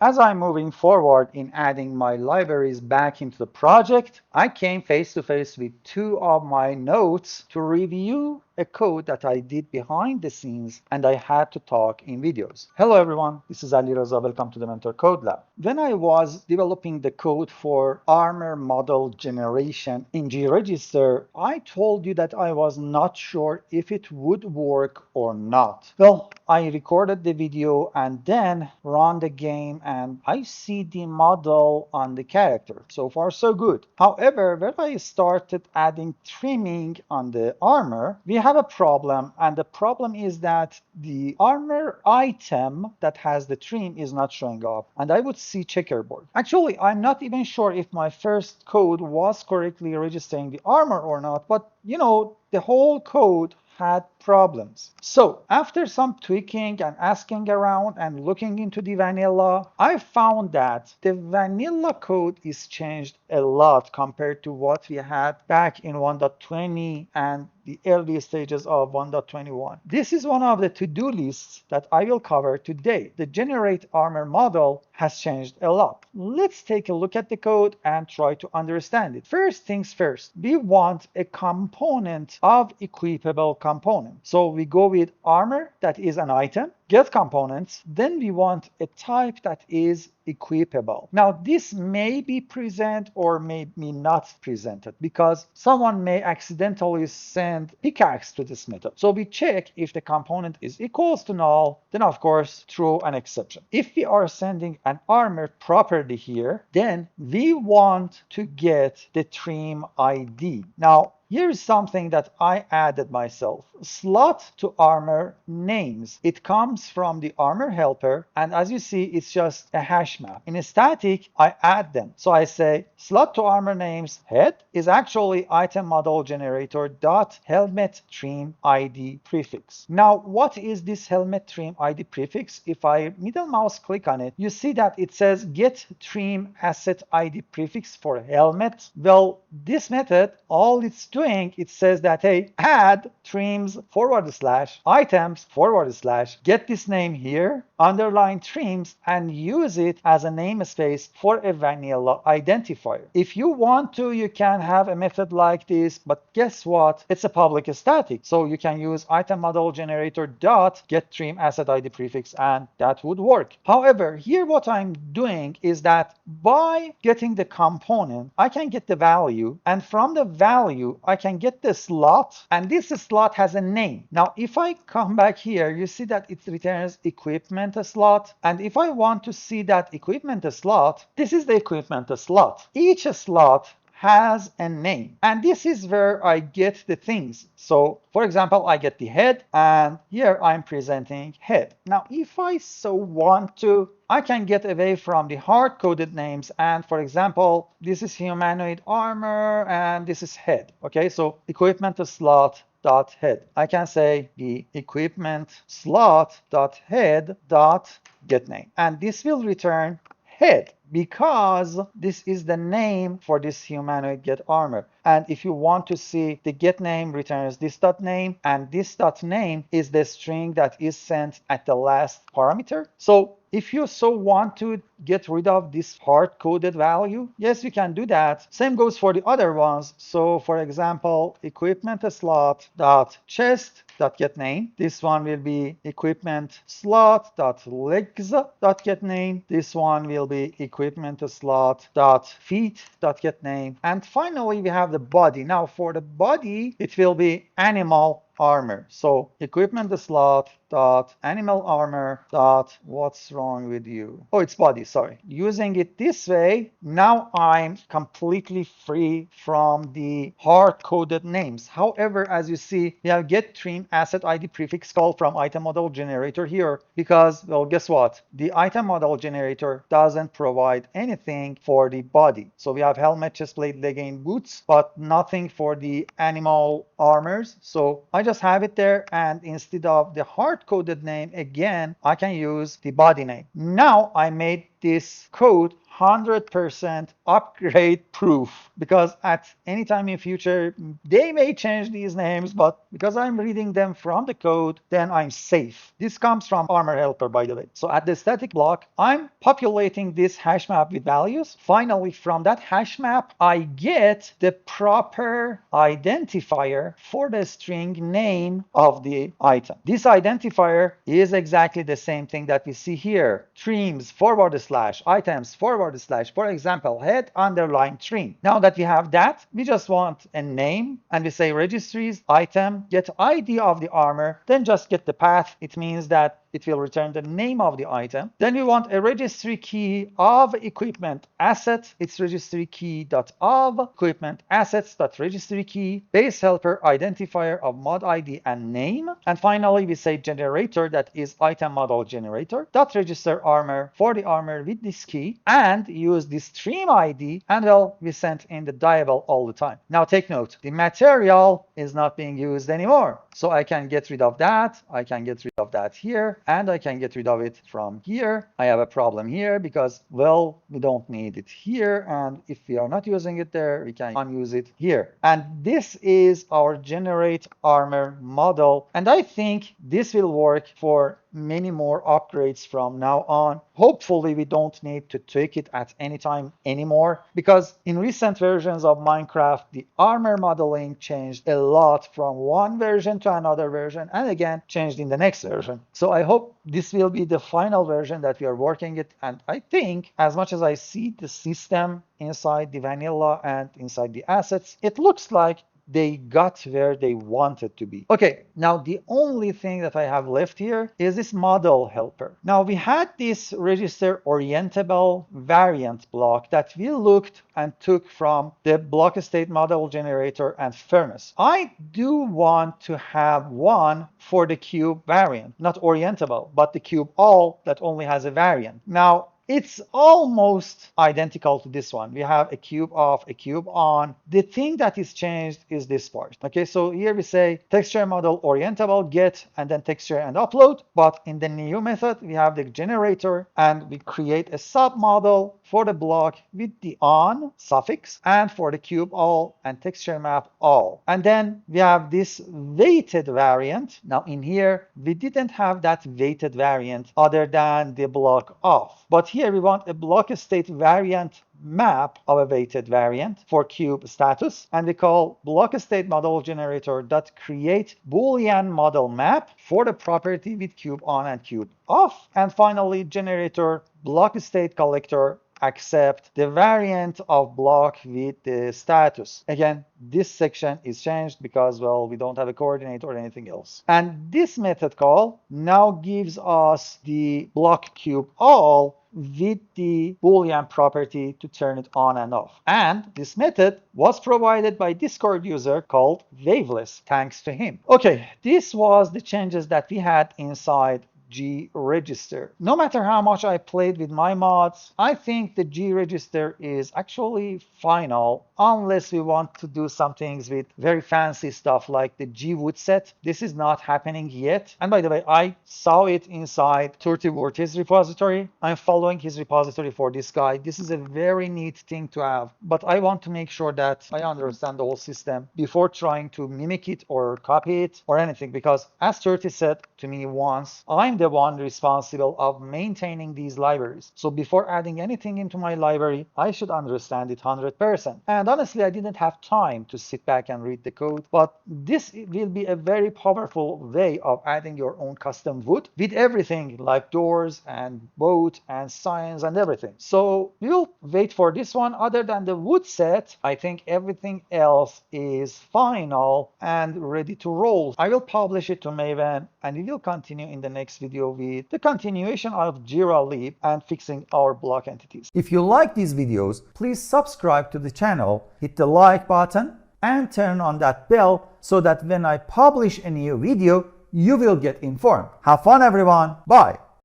As I'm moving forward in adding my libraries back into the project, I came face to face with two of my notes to review a code that I did behind the scenes, and I had to talk in videos. Hello everyone, this is Ali Raza. Welcome to the Mentor Code Lab. When I was developing the code for armor model generation in JiRegister, I told you that I was not sure if it would work or not. Well, I recorded the video and then run the game, and I see the model on the character. So far so good. However, when I started adding trimming on the armor, we have a problem, and the problem is that the armor item that has the trim is not showing up, and I would see checkerboard. Actually, I'm not even sure if my first code was correctly registering the armor or not, but the whole code had problems. So after some tweaking and asking around and looking into the vanilla, I found that the vanilla code is changed a lot compared to what we had back in 1.20 and the early stages of 1.21. This is one of the to-do lists that I will cover today. The generate armor model has changed a lot. Let's take a look at the code and try to understand it. First things first, we want a component of equipable component. So we go with armor, that is an item, get components, then we want a type that is equipable. Now this may be present or may be not presented because someone may accidentally send pickaxe to this method. So we check if the component is equals to null, then of course throw an exception. If we are sending an armor property here, then we want to get the trim ID. Now here's something that I added myself. Slot to armor names. It comes from the armor helper, and as you see, it's just a hash map. In a static, I add them. So I say slot to armor names head is actually item model generator dot helmet trim ID prefix. Now, what is this helmet trim ID prefix? If I middle mouse click on it, you see that it says get trim asset ID prefix for helmet. Well, this method, all it's doing, it says that, hey, add trims / items / get this name here, underline trims, and use it as a namespace for a vanilla identifier. If you want to, you can have a method like this, but guess what? It's a public static. So you can use item model generator dot get trim asset ID prefix, and that would work. However, here what I'm doing is that by getting the component, I can get the value, and from the value, I can get the slot, and this slot has a name. Now, if I come back here, you see that it returns equipment slot, and if I want to see that equipment slot, this is the equipment slot. Each slot has a name, and this is where I get the things. So for example, I get the head, and here I'm presenting head. Now if I so want to, I can get away from the hard-coded names, and for example, this is humanoid armor and this is head. Okay, so equipment slot dot head. I can say the equipment slot dot head dot get name, and this will return head because this is the name for this humanoid get armor. And if you want to see, the get name returns this dot name, and this dot name is the string that is sent at the last parameter. So if you so want to get rid of this hard-coded value, yes, you can do that. Same goes for the other ones. So for example, equipment slot dot chest dot get name. This one will be equipment slot dot legs dot get name. This one will be equipment slot dot feet dot get name. And finally, we have the body. Now for the body, it will be animal armor. So equipment slot dot animal armor dot what's wrong with you? Oh, it's body, sorry. Using it this way, now I'm completely free from the hard-coded names. However, as you see, we have get trim asset ID prefix call from item model generator here because, well, guess what? The item model generator doesn't provide anything for the body. So we have helmet, chestplate, legging, boots, but nothing for the animal armors. So I just have it there, and instead of the hard-coded name, again, I can use the body name. Now I made this code 100% upgrade proof, because at any time in future they may change these names, but because I'm reading them from the code, then I'm safe. This comes from Armor Helper, by the way. So at the static block, I'm populating this hash map with values. Finally, from that hash map, I get the proper identifier for the string name of the item. This identifier is exactly the same thing that we see here. Streams / items / for example, head underline stream. Now that we have that, we just want a name, and we say registries item get ID of the armor, then just get the path. It means that it will return the name of the item. Then we want a registry key of equipment asset. It's registry key .of equipment assets.registry key base helper identifier of mod ID and name. And finally, we say generator, that is item model generator dot register armor for the armor with this key, and use the stream ID, and well, we sent in the diable all the time. Now take note, the material is not being used anymore. So I can get rid of that. I can get rid of that here, and I can get rid of it from here. I have a problem here because, well, we don't need it here, and if we are not using it there, we can unuse it here. And this is our generate armor model, and I think this will work for many more upgrades from now on. Hopefully we don't need to tweak it at any time anymore, because in recent versions of Minecraft, the armor modeling changed a lot from one version to another version, and again changed in the next version. So I hope this will be the final version that we are working it, and I think, as much as I see the system inside the vanilla and inside the assets, it looks like they got where they wanted to be. Okay, now the only thing that I have left here is this model helper. Now we had this register orientable variant block that we looked and took from the block state model generator and furnace. I do want to have one for the cube variant, not orientable, but the cube all that only has a variant. Now it's almost identical to this one. We have a cube off, a cube on. The thing that is changed is this part. Okay, so here we say texture model orientable get, and then texture and upload. But in the new method, we have the generator, and we create a sub model for the block with the on suffix, and for the cube all and texture map all. And then we have this weighted variant. Now in here, we didn't have that weighted variant other than the block off. But here we want a block state variant map of a weighted variant for cube status, and we call block state model generator dot create boolean model map for the property with cube on and cube off. And finally, generator block state collector accept the variant of block with the status. Again, this section is changed because, well, we don't have a coordinate or anything else. And this method call now gives us the block cube all with the boolean property to turn it on and off. And this method was provided by Discord user called Waveless, thanks to him. Okay, this was the changes that we had inside JiRegister. No matter how much I played with my mods, I think the JiRegister is actually final, unless we want to do some things with very fancy stuff like the JWood set. This is not happening yet. And by the way, I saw it inside Turtiwurti's repository. I'm following his repository for this guy. This is a very neat thing to have, but I want to make sure that I understand the whole system before trying to mimic it or copy it or anything, because as Turti said to me once, I'm the one responsible of maintaining these libraries. So before adding anything into my library, I should understand it 100%. And honestly, I didn't have time to sit back and read the code, but this will be a very powerful way of adding your own custom wood with everything like doors and boat and signs and everything. So we'll wait for this one. Other than the wood set, I think everything else is final and ready to roll. I will publish it to Maven, and we will continue in the next video with the continuation of Jiralib and fixing our block entities. If you like these videos, please subscribe to the channel, hit the like button, and turn on that bell so that when I publish a new video, you will get informed. Have fun, everyone. Bye.